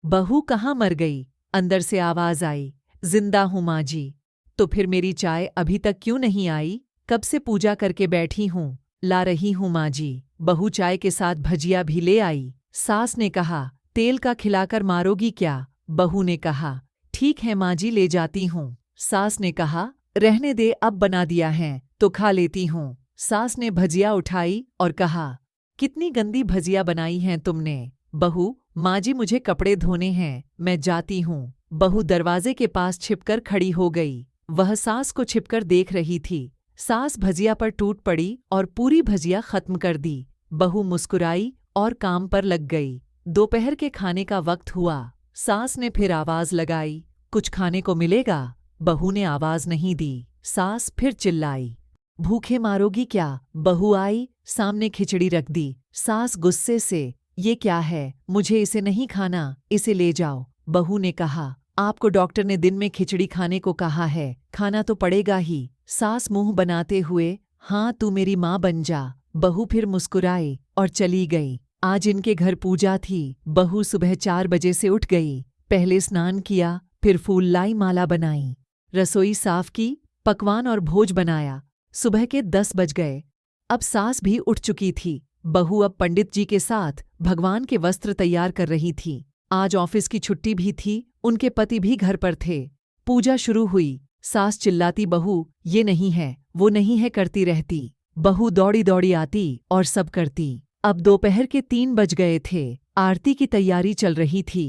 बहू कहाँ मर गई? अंदर से आवाज आई। जिंदा हूँ माँ जी। तो फिर मेरी चाय अभी तक क्यों नहीं आई? कब से पूजा करके बैठी हूँ, ला रही हूँ माँ जी। बहू चाय के साथ भजिया भी ले आई। सास ने कहा, तेल का खिलाकर मारोगी क्या? बहू ने कहा, ठीक है माँ जी, ले जाती हूँ। सास ने कहा, रहने दे, अब बना दिया है तो खा लेती हूँ। सास ने भजिया उठाई और कहा, कितनी गंदी भजिया बनाई हैं तुमने। बहू, माँ जी मुझे कपड़े धोने हैं, मैं जाती हूँ। बहू दरवाजे के पास छिपकर खड़ी हो गई। वह सास को छिपकर देख रही थी। सास भजिया पर टूट पड़ी और पूरी भजिया खत्म कर दी। बहू मुस्कुराई और काम पर लग गई। दोपहर के खाने का वक्त हुआ। सास ने फिर आवाज लगाई, कुछ खाने को मिलेगा? बहू ने आवाज नहीं दी। सास फिर चिल्लाई, भूखे मारोगी क्या? बहू आई, सामने खिचड़ी रख दी। सास गुस्से से, ये क्या है? मुझे इसे नहीं खाना, इसे ले जाओ। बहू ने कहा, आपको डॉक्टर ने दिन में खिचड़ी खाने को कहा है, खाना तो पड़ेगा ही। सास मुंह बनाते हुए, हाँ तू मेरी माँ बन जा। बहू फिर मुस्कुराई और चली गई। आज इनके घर पूजा थी। बहू सुबह 4 बजे से उठ गई। पहले स्नान किया, फिर फूल लाई, माला बनाई, रसोई साफ की, पकवान और भोज बनाया। सुबह के 10 बज गए। अब सास भी उठ चुकी थी। बहू अब पंडित जी के साथ भगवान के वस्त्र तैयार कर रही थी। आज ऑफिस की छुट्टी भी थी, उनके पति भी घर पर थे। पूजा शुरू हुई। सास चिल्लाती, बहू ये नहीं है, वो नहीं है करती रहती। बहू दौड़ी दौड़ी आती और सब करती। अब दोपहर के 3 बज गए थे। आरती की तैयारी चल रही थी।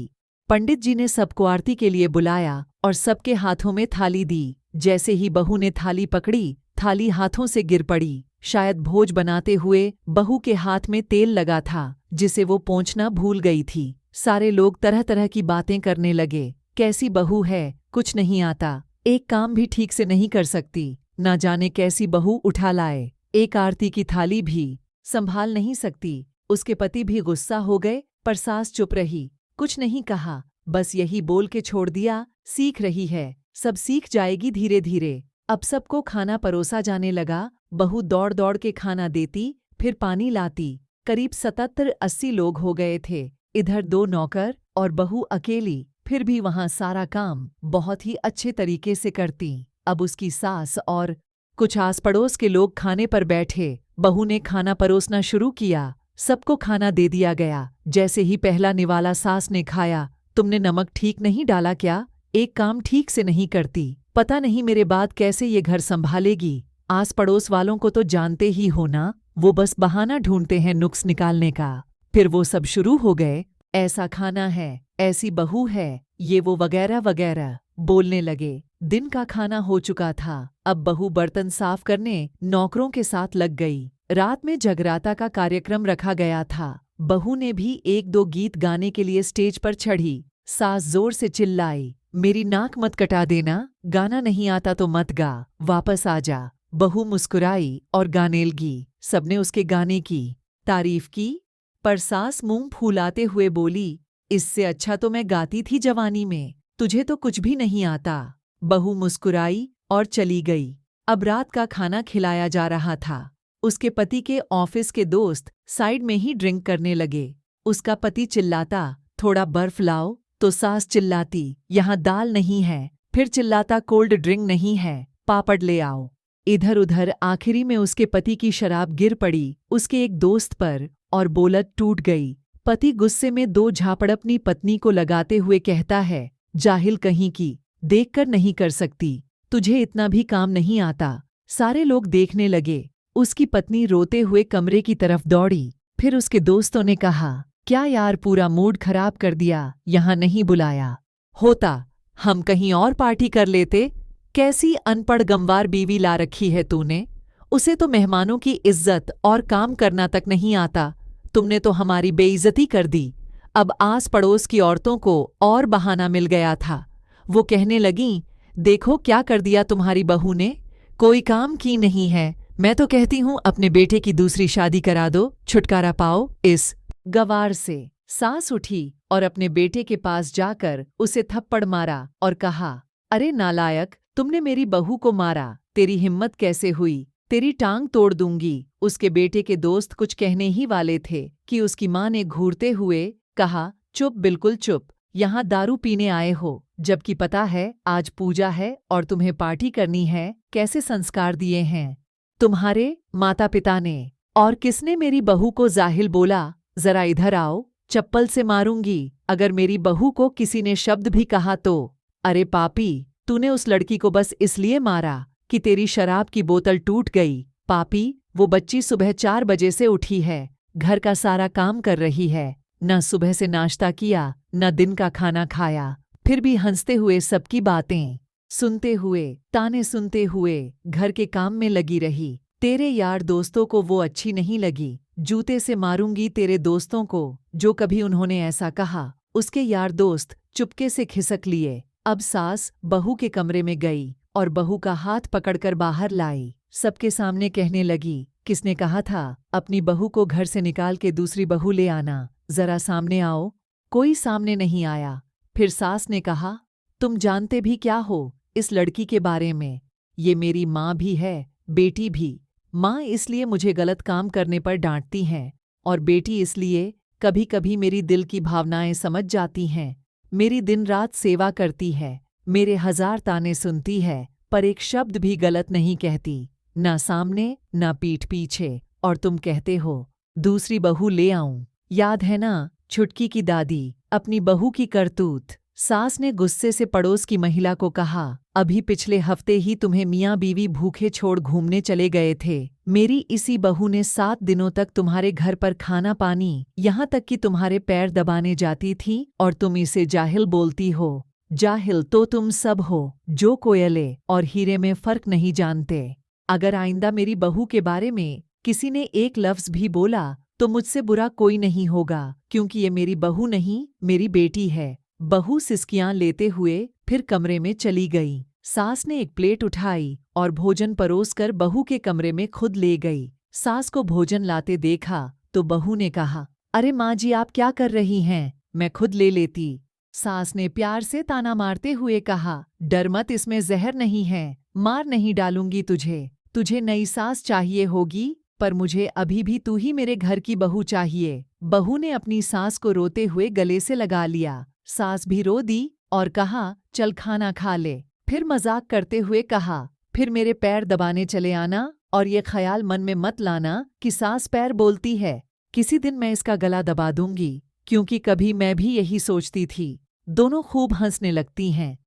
पंडित जी ने सबको आरती के लिए बुलाया और सबके हाथों में थाली दी। जैसे ही बहू ने थाली पकड़ी, थाली हाथों से गिर पड़ी। शायद भोज बनाते हुए बहू के हाथ में तेल लगा था, जिसे वो पोंछना भूल गई थी। सारे लोग तरह तरह की बातें करने लगे। कैसी बहू है, कुछ नहीं आता, एक काम भी ठीक से नहीं कर सकती, ना जाने कैसी बहू उठा लाए, एक आरती की थाली भी संभाल नहीं सकती। उसके पति भी गुस्सा हो गए, पर सास चुप रही, कुछ नहीं कहा, बस यही बोल के छोड़ दिया, सीख रही है, सब सीख जाएगी धीरे धीरे। अब सबको खाना परोसा जाने लगा। बहू दौड़ दौड़ के खाना देती, फिर पानी लाती। करीब 77-80 लोग हो गए थे। इधर 2 नौकर और बहू अकेली, फिर भी वहां सारा काम बहुत ही अच्छे तरीके से करती। अब उसकी सास और कुछ आस पड़ोस के लोग खाने पर बैठे। बहू ने खाना परोसना शुरू किया। सबको खाना दे दिया गया। जैसे ही पहला निवाला सास ने खाया, तुमने नमक ठीक नहीं डाला क्या? एक काम ठीक से नहीं करती, पता नहीं मेरे बाद कैसे ये घर संभालेगी। आस पड़ोस वालों को तो जानते ही हो ना, वो बस बहाना ढूंढते हैं नुक्स निकालने का। फिर वो सब शुरू हो गए, ऐसा खाना है, ऐसी बहू है, ये वो वगैरह वगैरह बोलने लगे। दिन का खाना हो चुका था। अब बहू बर्तन साफ करने नौकरों के साथ लग गई। रात में जगराता का कार्यक्रम रखा गया था। बहू ने भी 1-2 गीत गाने के लिए स्टेज पर चढ़ी। सास जोर से चिल्लाई, मेरी नाक मत कटा देना, गाना नहीं आता तो मत गा, वापस आ जा। बहू मुस्कुराई और गाने लगी। सबने उसके गाने की तारीफ की, पर सास मुंह फुलाते हुए बोली, इससे अच्छा तो मैं गाती थी जवानी में, तुझे तो कुछ भी नहीं आता। बहू मुस्कुराई और चली गई। अब रात का खाना खिलाया जा रहा था। उसके पति के ऑफिस के दोस्त साइड में ही ड्रिंक करने लगे। उसका पति चिल्लाता, थोड़ा बर्फ लाओ, तो सास चिल्लाती, यहाँ दाल नहीं है, फिर चिल्लाता, कोल्ड ड्रिंक नहीं है, पापड़ ले आओ। इधर उधर आखिरी में उसके पति की शराब गिर पड़ी उसके एक दोस्त पर और बोलत टूट गई। पति गुस्से में 2 झापड़ अपनी पत्नी को लगाते हुए कहता है, जाहिल कहीं की, देखकर नहीं कर सकती, तुझे इतना भी काम नहीं आता। सारे लोग देखने लगे। उसकी पत्नी रोते हुए कमरे की तरफ दौड़ी। फिर उसके दोस्तों ने कहा, क्या यार, पूरा मूड खराब कर दिया, यहाँ नहीं बुलाया होता, हम कहीं और पार्टी कर लेते। कैसी अनपढ़ गंवार बीवी ला रखी है तूने, उसे तो मेहमानों की इज्जत और काम करना तक नहीं आता, तुमने तो हमारी बेइज्जती कर दी। अब आस पड़ोस की औरतों को और बहाना मिल गया था। वो कहने लगीं, देखो क्या कर दिया तुम्हारी बहू ने, कोई काम की नहीं है, मैं तो कहती हूँ अपने बेटे की दूसरी शादी करा दो, छुटकारा पाओ इस गवार से। सास उठी और अपने बेटे के पास जाकर उसे थप्पड़ मारा और कहा, अरे नालायक, तुमने मेरी बहू को मारा, तेरी हिम्मत कैसे हुई, तेरी टांग तोड़ दूंगी। उसके बेटे के दोस्त कुछ कहने ही वाले थे कि उसकी माँ ने घूरते हुए कहा, चुप, बिल्कुल चुप, यहाँ दारू पीने आए हो, जबकि पता है आज पूजा है और तुम्हें पार्टी करनी है। कैसे संस्कार दिए हैं तुम्हारे माता पिता ने? और किसने मेरी बहू को? जाहिल बोला, जरा इधर आओ, चप्पल से मारूंगी अगर मेरी बहू को किसी ने शब्द भी कहा तो। अरे पापी, तूने उस लड़की को बस इसलिए मारा कि तेरी शराब की बोतल टूट गई। पापी, वो बच्ची सुबह 4 बजे से उठी है, घर का सारा काम कर रही है, न सुबह से नाश्ता किया न दिन का खाना खाया, फिर भी हंसते हुए सबकी बातें सुनते हुए, ताने सुनते हुए घर के काम में लगी रही। तेरे यार दोस्तों को वो अच्छी नहीं लगी। जूते से मारूंगी तेरे दोस्तों को जो कभी उन्होंने ऐसा कहा। उसके यार दोस्त चुपके से खिसक लिए। अब सास बहू के कमरे में गई और बहू का हाथ पकड़कर बाहर लाई। सबके सामने कहने लगी, किसने कहा था अपनी बहू को घर से निकाल के दूसरी बहू ले आना? जरा सामने आओ। कोई सामने नहीं आया। फिर सास ने कहा, तुम जानते भी क्या हो इस लड़की के बारे में? ये मेरी माँ भी है, बेटी भी। माँ इसलिए मुझे गलत काम करने पर डांटती हैं और बेटी इसलिए कभी कभी मेरी दिल की भावनाएं समझ जाती हैं। मेरी दिन रात सेवा करती है, मेरे 1000 ताने सुनती है, पर एक शब्द भी गलत नहीं कहती, ना सामने ना पीठ पीछे। और तुम कहते हो दूसरी बहू ले आऊं? याद है ना छुटकी की दादी, अपनी बहू की करतूत? सास ने गुस्से से पड़ोस की महिला को कहा, अभी पिछले हफ्ते ही तुम्हें मियाँ बीवी भूखे छोड़ घूमने चले गए थे। मेरी इसी बहू ने 7 दिनों तक तुम्हारे घर पर खाना पानी, यहाँ तक कि तुम्हारे पैर दबाने जाती थी और तुम इसे जाहिल बोलती हो। जाहिल तो तुम सब हो जो कोयले और हीरे में फर्क नहीं जानते। अगर आइंदा मेरी बहू के बारे में किसी ने एक लफ्ज भी बोला तो मुझसे बुरा कोई नहीं होगा, क्योंकि ये मेरी बहू नहीं मेरी बेटी है। बहू सिसकियां लेते हुए फिर कमरे में चली गई। सास ने एक प्लेट उठाई और भोजन परोसकर बहू के कमरे में खुद ले गई। सास को भोजन लाते देखा तो बहू ने कहा, अरे माँ जी आप क्या कर रही हैं, मैं खुद ले लेती। सास ने प्यार से ताना मारते हुए कहा, डर मत, इसमें जहर नहीं है, मार नहीं डालूंगी तुझे। तुझे नई सास चाहिए होगी, पर मुझे अभी भी तू ही मेरे घर की बहू चाहिए। बहू ने अपनी सास को रोते हुए गले से लगा लिया। सास भी रो दी और कहा, चल खाना खा ले। फिर मजाक करते हुए कहा, फिर मेरे पैर दबाने चले आना और ये ख्याल मन में मत लाना कि सास पैर बोलती है। किसी दिन मैं इसका गला दबा दूंगी, क्योंकि कभी मैं भी यही सोचती थी। दोनों खूब हंसने लगती हैं।